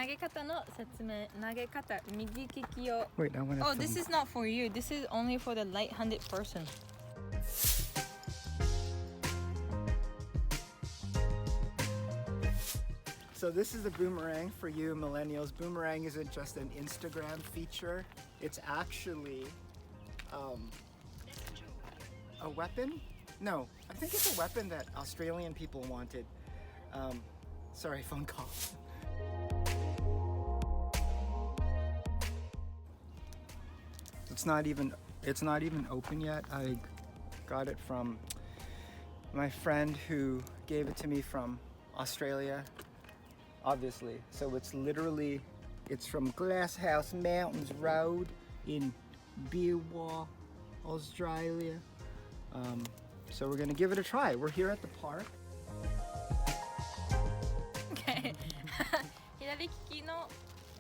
げ方の説明、投げ方、右利きを。Wait, I want to. Oh, this is not for you. This is only for the light-handed person. So this is the boomerang for you millennials. Boomerang isn't just an Instagram feature. It's actually a weapon? No, I think it's a weapon that Australian people wanted. Sorry, phone call. It's not even open yet. I got it from my friend who gave it to me from Australia, obviously. So it's from Glasshouse Mountains Road in Beerwah, Australia. So we're gonna give it a try. We're here at the park. Okay. 左利きの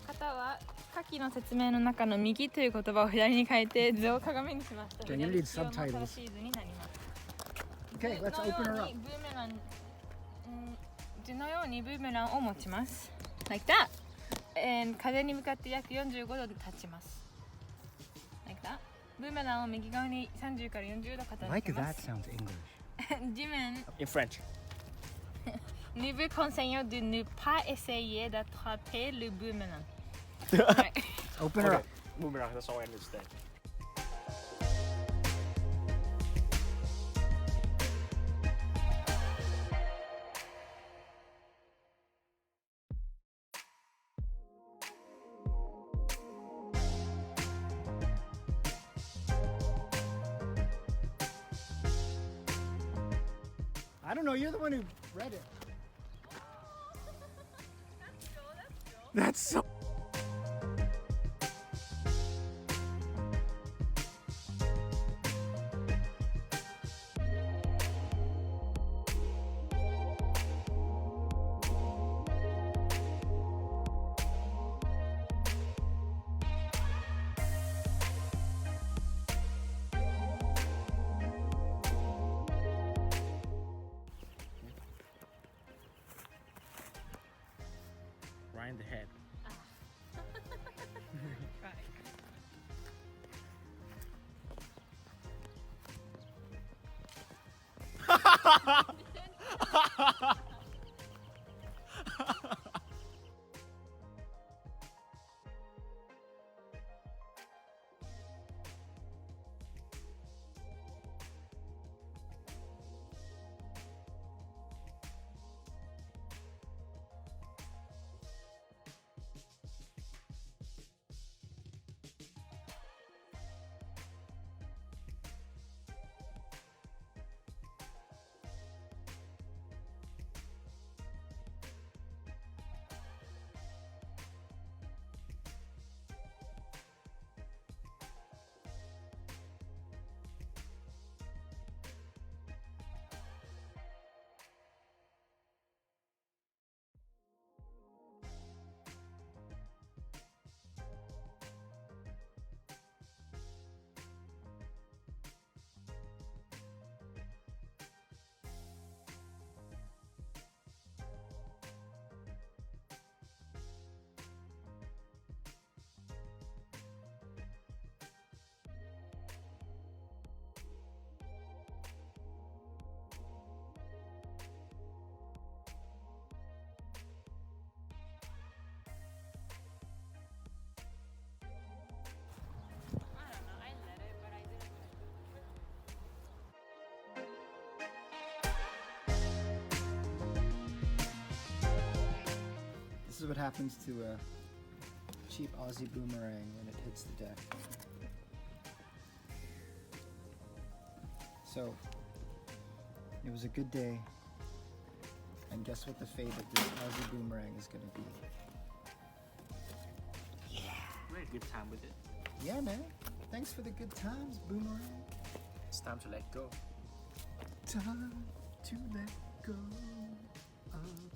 方は下記の説明の中の右という言葉を左に変えて図を鏡にしました。 Can you read subtitles? 正しい図になります。 Okay, let's open her up. 図のようにブーメランを持ちます。Like that. And 風に向かって約45度で立ちます。Like that. ブーメランを右側に30から40度傾けます。 Like that sounds English. 地面 In French. Nous vous conseillons de ne pas essayer d'attraper le boomerang. Open her up. Boomerang, that's all I understand. I don't know, you're the one who read it. That's so. Right in the head. This is what happens to a cheap Aussie boomerang when it hits the deck. So, it was a good day, and guess what the fate of this Aussie boomerang is going to be? Yeah. We had a good time with it. Yeah, man. Thanks for the good times, boomerang. It's time to let go. Time to let go of